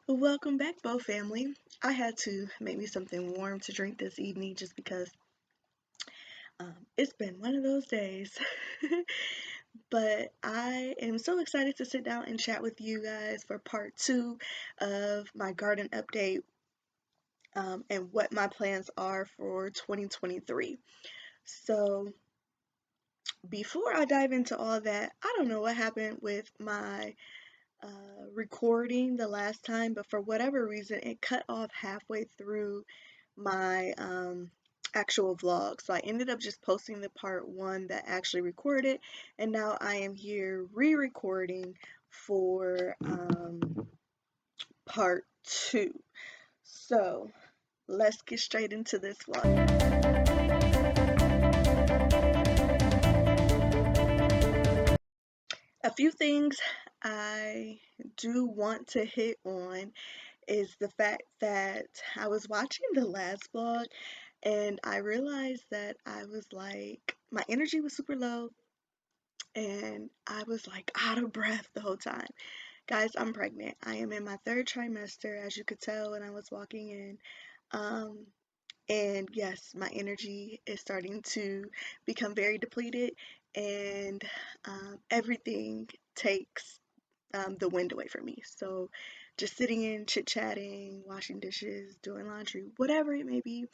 Welcome back, Bo family. I had to make me something warm to drink this evening just because it's been one of those days. But I am so excited to sit down and chat with you guys for part two of my garden update and what my plans are for 2023. So, before I dive into all that, I don't know what happened with my recording the last time, but for whatever reason, it cut off halfway through my actual vlog. So I ended up just posting the part one that actually recorded, and now I am here re-recording for part two. So let's get straight into this vlog. A few things I do want to hit on is the fact that I was watching the last vlog and I realized that I was like, my energy was super low and I was like out of breath the whole time. Guys, I'm pregnant. I am in my third trimester, as you could tell when I was walking in. Um, and yes, my energy is starting to become very depleted, and everything takes the wind away from me. So just sitting in, chit chatting, washing dishes, doing laundry, whatever it may be,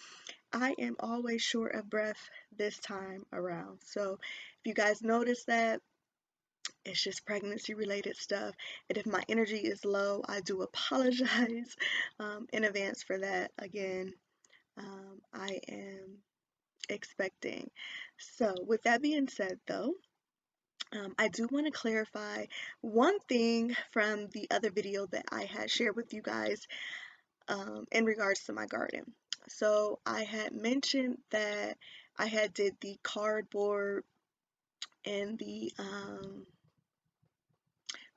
I am always short of breath this time around. So if you guys notice that, it's just pregnancy related stuff. And if my energy is low, I do apologize in advance for that. Again, I am expecting. So, with that being said, though, I do want to clarify one thing from the other video that I had shared with you guys in regards to my garden. So I had mentioned that I had did the cardboard and the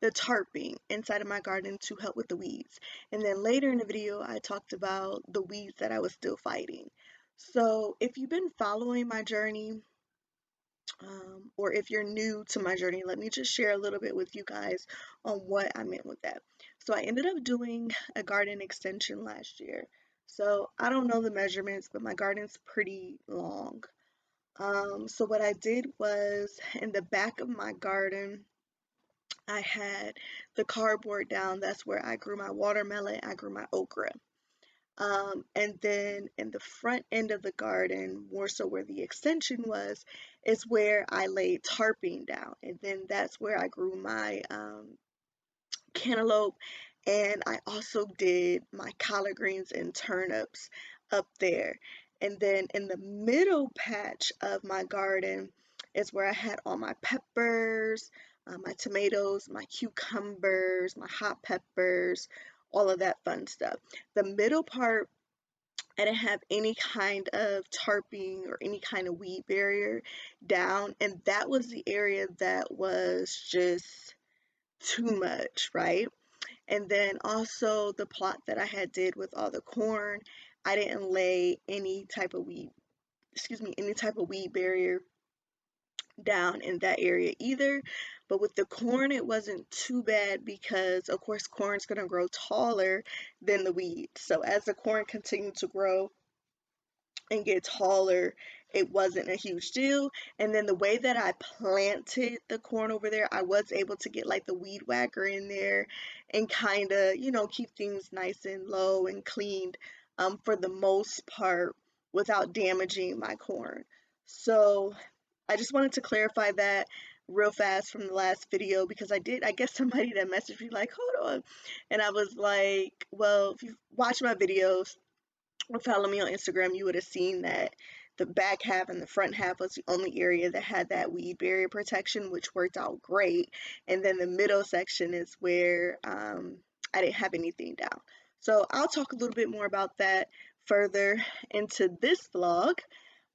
tarping inside of my garden to help with the weeds. And then later in the video, I talked about the weeds that I was still fighting. So if you've been following my journey, or if you're new to my journey, let me just share a little bit with you guys on what I meant with that. So I ended up doing a garden extension last year. So I don't know the measurements, but my garden's pretty long. So what I did was in the back of my garden, I had the cardboard down. That's where I grew my watermelon, I grew my okra. And then in the front end of the garden, more so where the extension was, is where I laid tarping down. And then that's where I grew my cantaloupe. And I also did my collard greens and turnips up there. And then in the middle patch of my garden is where I had all my peppers, my tomatoes, my cucumbers, my hot peppers, all of that fun stuff. The middle part, I didn't have any kind of tarping or any kind of weed barrier down, and that was the area that was just too much, right? And then also the plot that I had did with all the corn, I didn't lay any type of any type of weed barrier down in that area either. But with the corn, it wasn't too bad because, of course, corn's going to grow taller than the weeds. So as the corn continued to grow and get taller, it wasn't a huge deal. And then the way that I planted the corn over there, I was able to get like the weed whacker in there and kind of, keep things nice and low and cleaned for the most part without damaging my corn. So I just wanted to clarify that real fast from the last video because I guess somebody that messaged me like, hold on. And I was like, well, if you watch my videos, or follow me on Instagram, you would have seen that the back half and the front half was the only area that had that weed barrier protection, which worked out great. And then the middle section is where I didn't have anything down. So I'll talk a little bit more about that further into this vlog.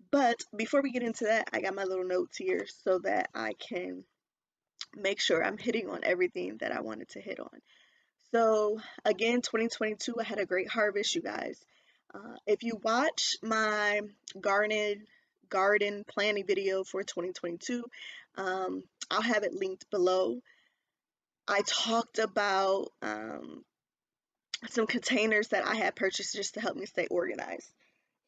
But before we get into that, I got my little notes here so that I can make sure I'm hitting on everything that I wanted to hit on. So again, 2022, I had a great harvest, you guys. If you watch my garden planning video for 2022, I'll have it linked below. I talked about some containers that I had purchased just to help me stay organized.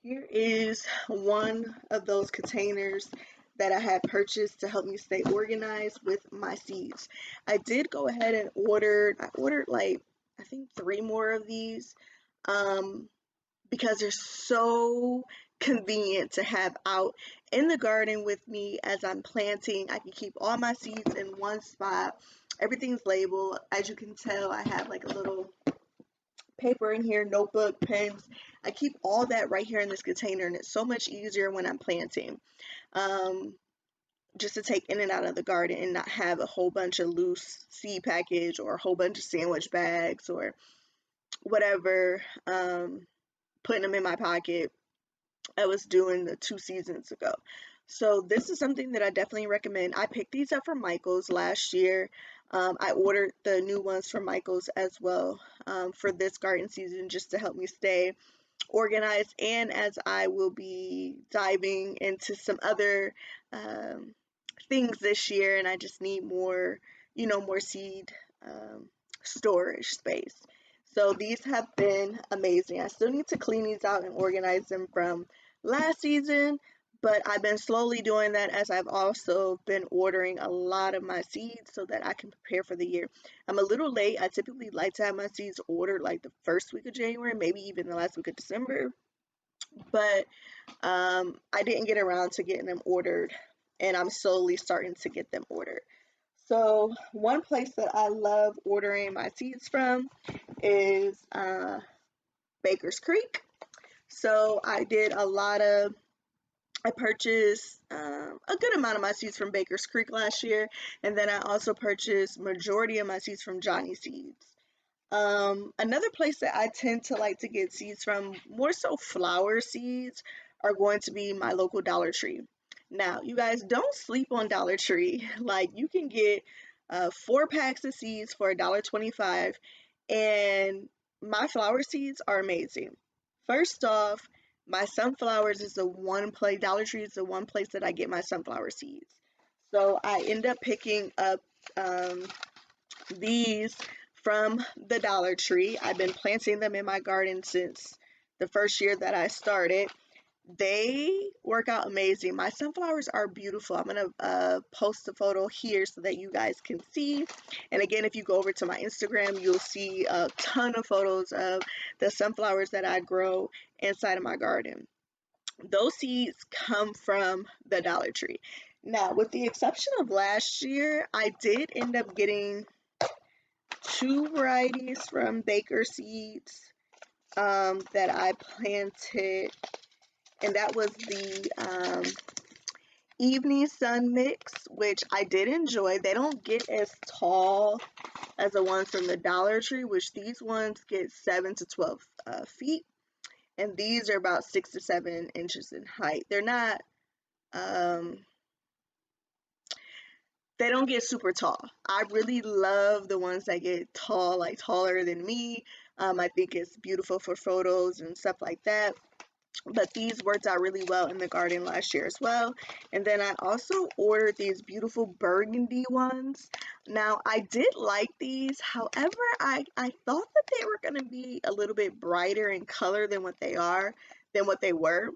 Here is one of those containers that I had purchased to help me stay organized with my seeds. I did go ahead and I ordered like I think 3 more of these, um, because they're so convenient to have out in the garden with me as I'm planting. I can keep all my seeds in one spot. Everything's labeled. As you can tell, I have like a little paper in here, notebook, pens. I keep all that right here in this container, and it's so much easier when I'm planting. Um, just to take in and out of the garden and not have a whole bunch of loose seed package or a whole bunch of sandwich bags or whatever, putting them in my pocket. I was doing the 2 seasons ago. So this is something that I definitely recommend. I picked these up from Michael's last year. I ordered the new ones from Michael's as well, for this garden season, just to help me stay organized, and as I will be diving into some other um, things this year, and I just need more, more seed um, storage space. So these have been amazing. I still need to clean these out and organize them from last season, but I've been slowly doing that as I've also been ordering a lot of my seeds so that I can prepare for the year. I'm a little late. I typically like to have my seeds ordered like the first week of January, maybe even the last week of December, but I didn't get around to getting them ordered, and I'm slowly starting to get them ordered. So one place that I love ordering my seeds from is Baker's Creek. So I purchased a good amount of my seeds from Baker's Creek last year, and then I also purchased majority of my seeds from Johnny Seeds. Another place that I tend to like to get seeds from, more so flower seeds, are going to be my local Dollar Tree. Now, you guys, don't sleep on Dollar Tree. Like, you can get 4 packs of seeds for $1.25, and my flower seeds are amazing. First off, my sunflowers is the one place, Dollar Tree is the one place that I get my sunflower seeds. So I end up picking up um, these from the Dollar Tree. I've been planting them in my garden since the first year that I started. They work out amazing. My sunflowers are beautiful. I'm going to post a photo here so that you guys can see. And again, if you go over to my Instagram, you'll see a ton of photos of the sunflowers that I grow inside of my garden. Those seeds come from the Dollar Tree. Now, with the exception of last year, I did end up getting 2 varieties from Baker Seeds, that I planted, and that was the Evening Sun Mix, which I did enjoy. They don't get as tall as the ones from the Dollar Tree, which these ones get 7 to 12 feet, and these are about 6 to 7 inches in height. They're not um, they don't get super tall. I really love the ones that get tall, like taller than me. I think it's beautiful for photos and stuff like that. But these worked out really well in the garden last year as well. And then I also ordered these beautiful burgundy ones. Now, I did like these. However, I thought that they were going to be a little bit brighter in color than what they were.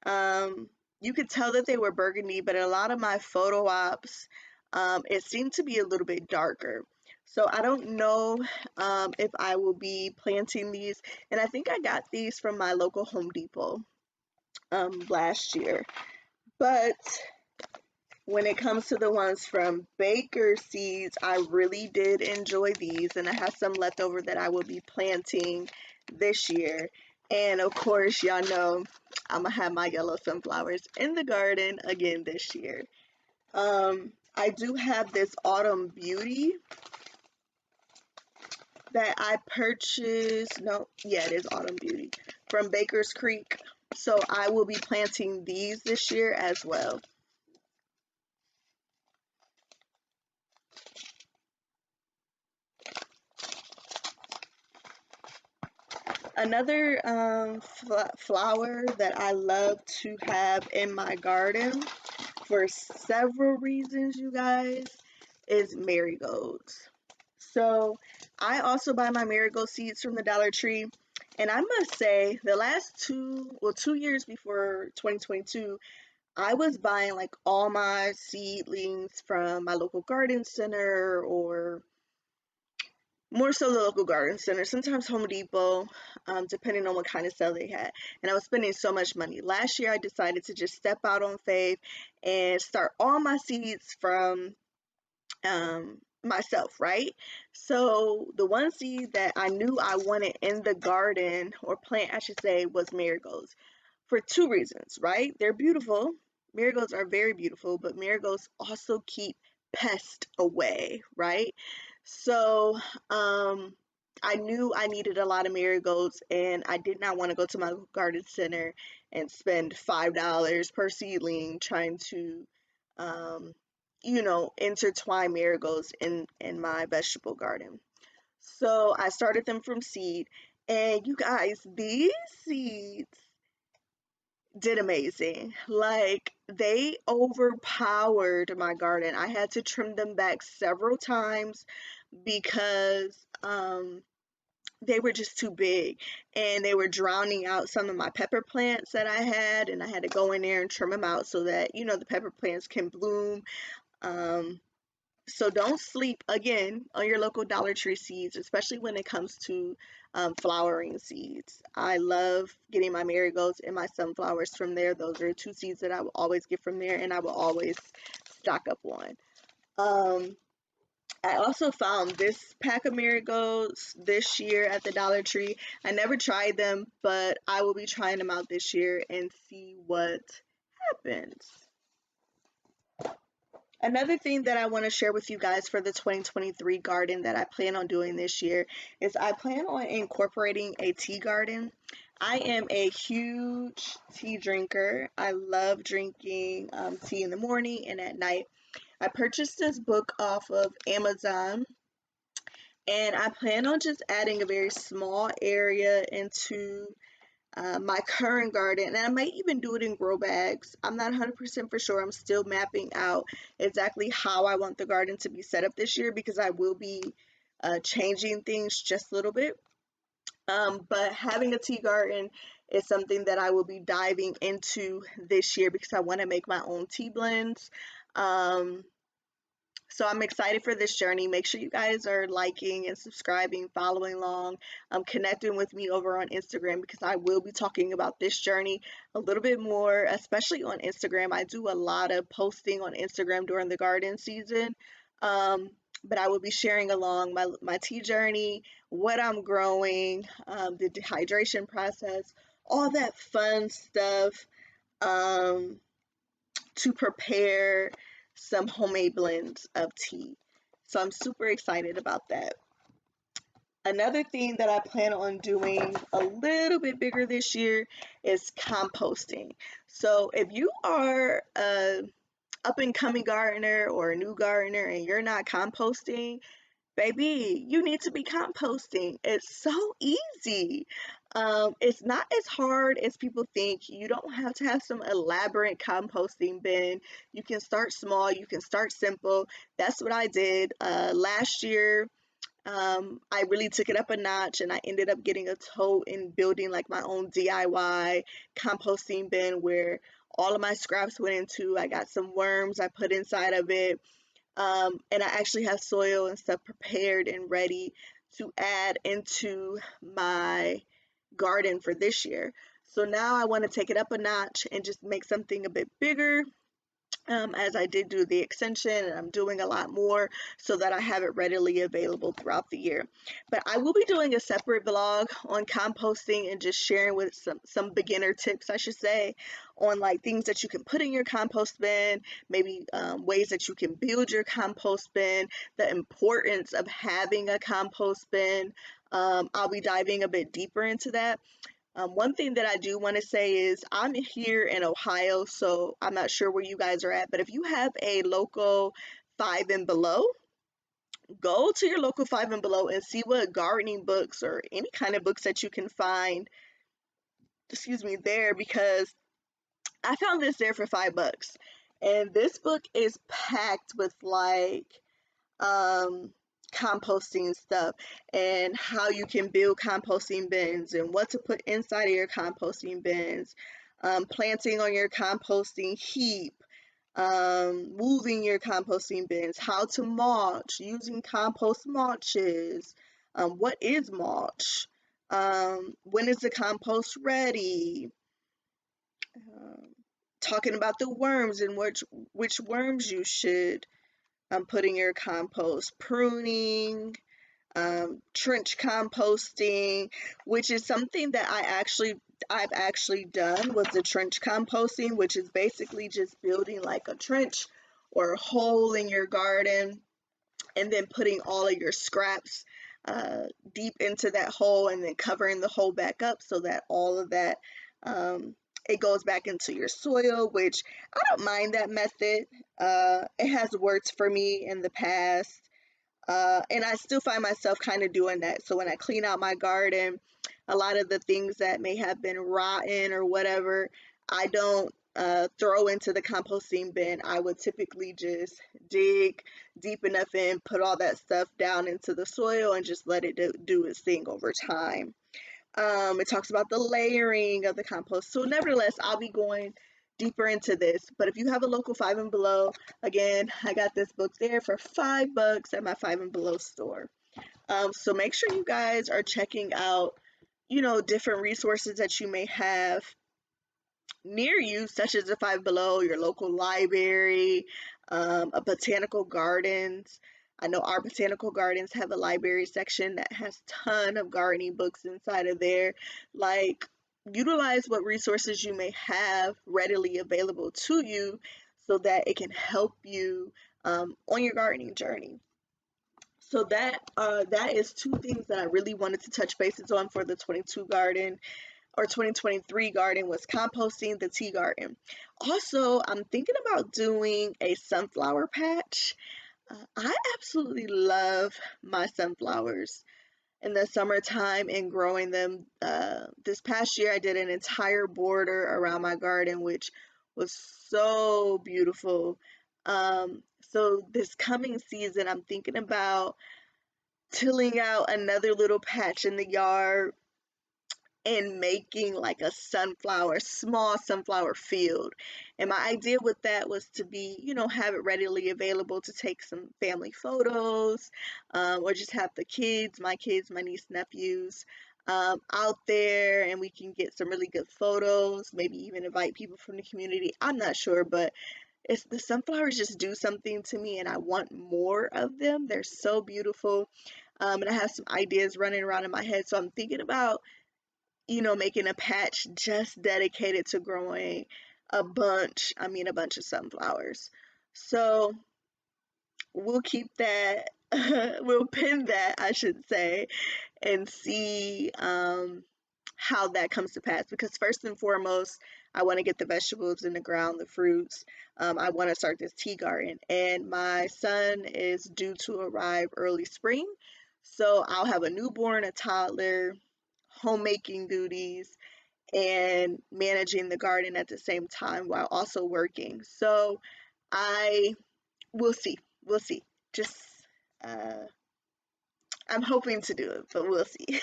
Um, you could tell that they were burgundy, but a lot of my photo ops, it seemed to be a little bit darker. So I don't know if I will be planting these. And I think I got these from my local Home Depot last year. But when it comes to the ones from Baker Seeds, I really did enjoy these, and I have some left over that I will be planting this year. And of course, y'all know I'm gonna have my yellow sunflowers in the garden again this year. I do have this Autumn Beauty that I purchased. No, yeah, it is Autumn Beauty from Baker's Creek. So I will be planting these this year as well. Another flower that I love to have in my garden for several reasons, you guys, is marigolds. So I also buy my marigold seeds from the Dollar Tree. And I must say, the last 2 years before 2022, I was buying like all my seedlings from my local garden center, or more so the local garden center, sometimes Home Depot, depending on what kind of sale they had. And I was spending so much money. Last year, I decided to just step out on faith and start all my seeds from myself, right? So the one seed that I knew I wanted in the garden, or plant, I should say, was marigolds, for two reasons, right? They're beautiful. Marigolds are very beautiful, but marigolds also keep pests away, right? So, I knew I needed a lot of marigolds, and I did not want to go to my garden center and spend $5 per seedling trying to, um, intertwine marigolds in my vegetable garden. So I started them from seed, and you guys, these seeds did amazing. Like, they overpowered my garden. I had to trim them back several times because they were just too big, and they were drowning out some of my pepper plants that I had, and I had to go in there and trim them out so that the pepper plants can bloom. Um, so don't sleep again on your local Dollar Tree seeds, especially when it comes to flowering seeds. I love getting my marigolds and my sunflowers from there. Those are two seeds that I will always get from there, and I will always stock up on. Um, I also found this pack of marigolds this year at the Dollar Tree. I never tried them, but I will be trying them out this year and see what happens. Another thing that I want to share with you guys for the 2023 garden that I plan on doing this year is I plan on incorporating a tea garden. I am a huge tea drinker. I love drinking tea in the morning and at night. I purchased this book off of Amazon, and I plan on just adding a very small area into my current garden, and I might even do it in grow bags. I'm not 100% for sure. I'm still mapping out exactly how I want the garden to be set up this year, because I will be changing things just a little bit. But having a tea garden is something that I will be diving into this year, because I want to make my own tea blends. Um, so I'm excited for this journey. Make sure you guys are liking and subscribing, following along, connecting with me over on Instagram, because I will be talking about this journey a little bit more, especially on Instagram. I do a lot of posting on Instagram during the garden season. Um, but I will be sharing along my tea journey, what I'm growing, the dehydration process, all that fun stuff, um, to prepare some homemade blends of tea. So I'm super excited about that. Another thing that I plan on doing a little bit bigger this year is composting. So if you are a up and coming gardener or a new gardener and you're not composting, baby, you need to be composting. It's so easy. It's not as hard as people think. You don't have to have some elaborate composting bin. You can start small, you can start simple. That's what I did last year. I really took it up a notch, and I ended up getting a tote and building like my own DIY composting bin where all of my scraps went into. I got some worms I put inside of it, and I actually have soil and stuff prepared and ready to add into my garden for this year. So now I want to take it up a notch and just make something a bit bigger, as I did do the extension, and I'm doing a lot more so that I have it readily available throughout the year. But I will be doing a separate vlog on composting and just sharing with some beginner tips, I should say, on like things that you can put in your compost bin, maybe ways that you can build your compost bin, the importance of having a compost bin. I'll be diving a bit deeper into that. One thing that I do want to say is I'm here in Ohio, so I'm not sure where you guys are at, but if you have a local Five and Below, go to your local Five and Below and see what gardening books or any kind of books that you can find, excuse me, there, because I found this there for $5. And this book is packed with like um composting stuff and how you can build composting bins and what to put inside of your composting bins, planting on your composting heap, moving your composting bins, how to mulch, using compost mulches, what is mulch, when is the compost ready, um, talking about the worms and which worms you should put in your compost, pruning, trench composting, which is something that I've actually done was the trench composting, which is basically just building like a trench or a hole in your garden and then putting all of your scraps uh, deep into that hole and then covering the hole back up so that all of that it goes back into your soil, which I don't mind that method. It has worked for me in the past. And I still find myself kind of doing that. So when I clean out my garden, a lot of the things that may have been rotten or whatever, I don't throw into the composting bin. I would typically just dig deep enough in, put all that stuff down into the soil, and just let it do its thing over time. It talks about the layering of the compost. So, nevertheless, I'll be going deeper into this. But if you have a local Five and Below, again, I got this book there for $5 at my Five and Below store. So make sure you guys are checking out, different resources that you may have near you, such as the Five Below, your local library, a botanical gardens. I know our botanical gardens have a library section that has a ton of gardening books inside of there. Like, utilize what resources you may have readily available to you so that it can help you on your gardening journey. So that is two things that I really wanted to touch bases on for the 22 garden or 2023 garden was composting the tea garden. Also, I'm thinking about doing a sunflower patch. I absolutely love my sunflowers in the summertime and growing them. This past year, I did an entire border around my garden, which was so beautiful. So this coming season, I'm thinking about tilling out another little patch in the yard and making like a small sunflower field. And my idea with that was to be, have it readily available to take some family photos, or just have my kids, my niece, nephews, out there and we can get some really good photos, maybe even invite people from the community. I'm not sure, but it's the sunflowers just do something to me and I want more of them. They're so beautiful. And I have some ideas running around in my head. So I'm thinking about making a patch just dedicated to growing a bunch of sunflowers. So we'll keep that, we'll pin that, I should say, and see how that comes to pass. Because first and foremost, I want to get the vegetables in the ground, the fruits. I want to start this tea garden, and my son is due to arrive early spring. So I'll have a newborn, a toddler, homemaking duties, and managing the garden at the same time while also working. So I will see. We'll see. Just uh, I'm hoping to do it, but we'll see.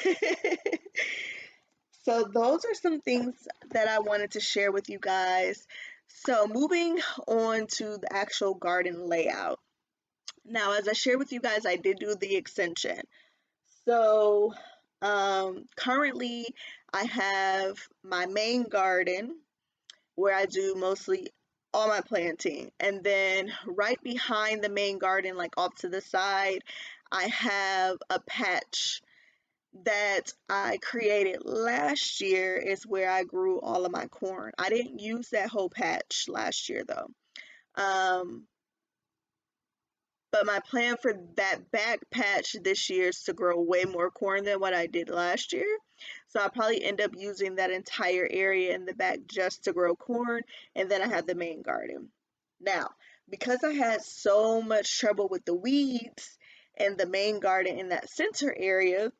So those are some things that I wanted to share with you guys. So moving on to the actual garden layout. Now, as I shared with you guys, I did do the extension. So currently I have my main garden where I do mostly all my planting. And then right behind the main garden, like off to the side, I have a patch that I created last year is where I grew all of my corn. I didn't use that whole patch last year though. Um, but my plan for that back patch this year is to grow way more corn than what I did last year. So I'll probably end up using that entire area in the back just to grow corn. And then I have the main garden. Now, because I had so much trouble with the weeds in the main garden in that center area,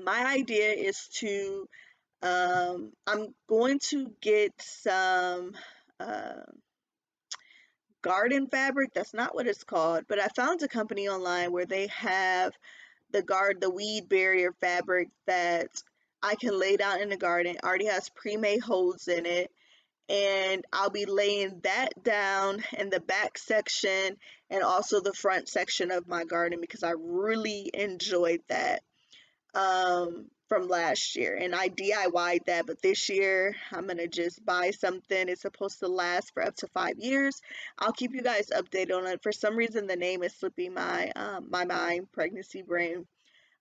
my idea is to, I'm going to get some uh, garden fabric. That's not what it's called, but I found a company online where they have the weed barrier fabric that I can lay down in the garden. It already has pre-made holes in it, and I'll be laying that down in the back section and also the front section of my garden because I really enjoyed that from last year, and I DIY'd that, but this year I'm gonna just buy something. It's supposed to last for up to 5 years. I'll keep you guys updated on it. For some reason the name is slipping my mind, pregnancy brain.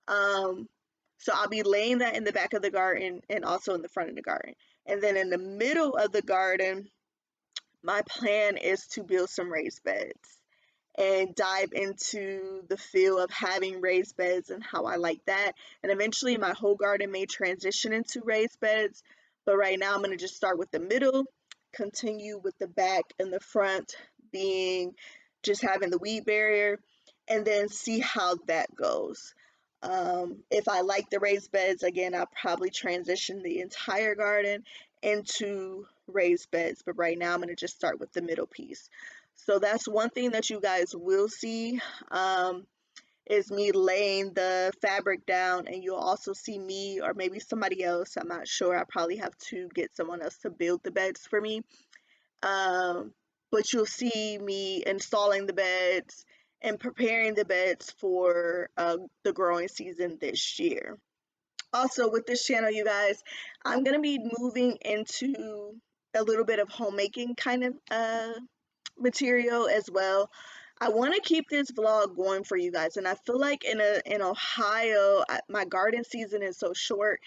um so I'll be laying that in the back of the garden and also in the front of the garden, and then in the middle of the garden my plan is to build some raised beds and dive into the feel of having raised beds and how I like that. And eventually my whole garden may transition into raised beds, but right now I'm going to just start with the middle, continue with the back and the front being just having the weed barrier, and then see how that goes. If I like the raised beds, again, I'll probably transition the entire garden into raised beds, but right now I'm going to just start with the middle piece. So that's one thing that you guys will see, is me laying the fabric down, and you'll also see me or maybe somebody else. I'm not sure. I probably have to get someone else to build the beds for me. Um, but you'll see me installing the beds and preparing the beds for the growing season this year. Also, with this channel, you guys, I'm going to be moving into a little bit of homemaking kind of material as well. I want to keep this vlog going for you guys, and I feel like in Ohio, my garden season is so short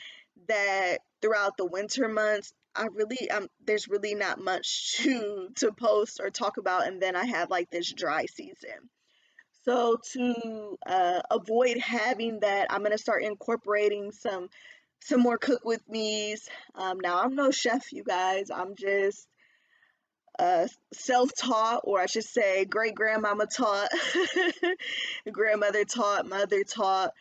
that throughout the winter months, I really there's really not much to post or talk about, and then I have like this dry season. So to avoid having that, I'm gonna start incorporating some more cook with me's. Now I'm no chef, you guys. I'm just self-taught, or I should say great grandmama taught, grandmother taught, mother taught,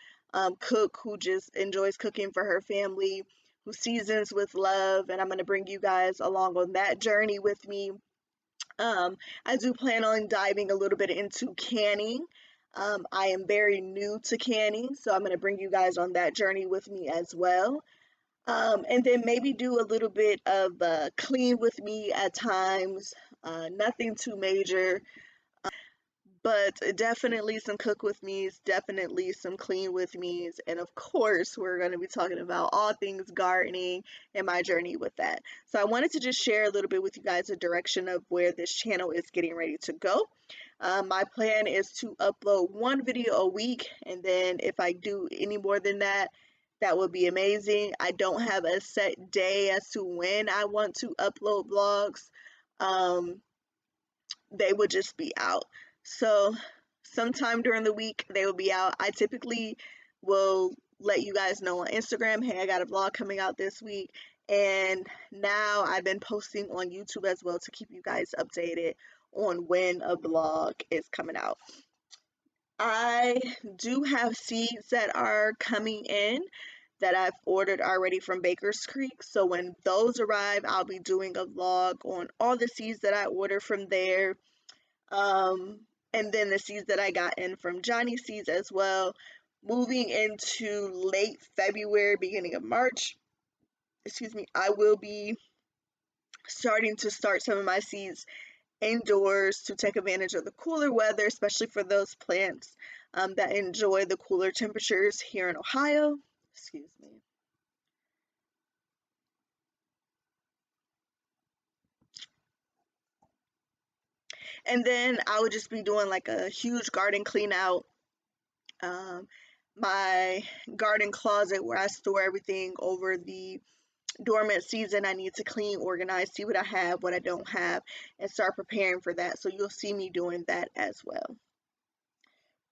cook who just enjoys cooking for her family, who seasons with love, and I'm going to bring you guys along on that journey with me. I do plan on diving a little bit into canning. I am very new to canning, so I'm going to bring you guys on that journey with me as well. And then maybe do a little bit of clean with me at times, nothing too major, but definitely some cook with me's, definitely some clean with me's, and of course we're going to be talking about all things gardening and my journey with that. So I wanted to just share a little bit with you guys the direction of where this channel is getting ready to go. My plan is to upload one video a week, and then if I do any more than that, that would be amazing. I don't have a set day as to when I want to upload vlogs. Um, they would just be out. So sometime during the week they will be out. I typically will let you guys know on Instagram, hey, I got a vlog coming out this week. And now I've been posting on YouTube as well to keep you guys updated on when a vlog is coming out. I do have seeds that are coming in that I've ordered already from Baker's Creek. So when those arrive, I'll be doing a vlog on all the seeds that I ordered from there. And then the seeds that I got in from Johnny Seeds as well. Moving into late February, beginning of March, excuse me, I will be starting to start some of my seeds indoors to take advantage of the cooler weather, especially for those plants that enjoy the cooler temperatures here in Ohio. Excuse me. And then I would just be doing like a huge garden clean out. My garden closet where I store everything over the dormant season, I need to clean, organize, see what I have, what I don't have, and start preparing for that. So you'll see me doing that as well.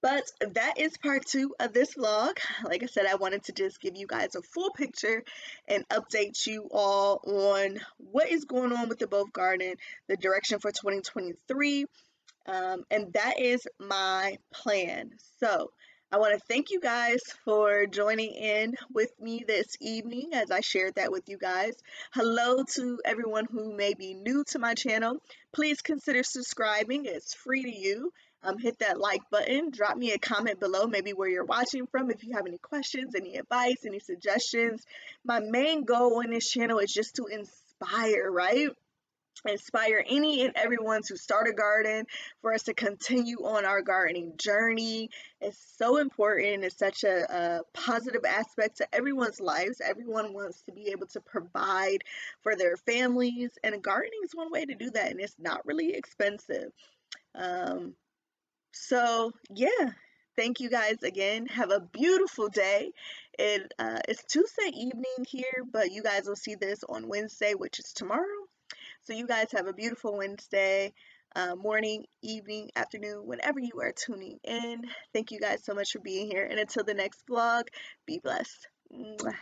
But that is part 2 of this vlog. Like I said, I wanted to just give you guys a full picture and update you all on what is going on with the BOFE Garden, the direction for 2023, and that is my plan. So I want to thank you guys for joining in with me this evening as I shared that with you guys. Hello to everyone who may be new to my channel. Please consider subscribing, it's free to you. Hit that like button, drop me a comment below, maybe where you're watching from, if you have any questions, any advice, any suggestions. My main goal on this channel is just to inspire, right? Inspire any and everyone to start a garden, for us to continue on our gardening journey. It's so important. It's such a positive aspect to everyone's lives. Everyone wants to be able to provide for their families, and gardening is one way to do that, and it's not really expensive. um, so yeah, thank you guys again. Have a beautiful day. It's Tuesday evening here, but you guys will see this on Wednesday, which is tomorrow. So you guys have a beautiful Wednesday, morning, evening, afternoon, whenever you are tuning in. Thank you guys so much for being here. And until the next vlog, be blessed. Mwah.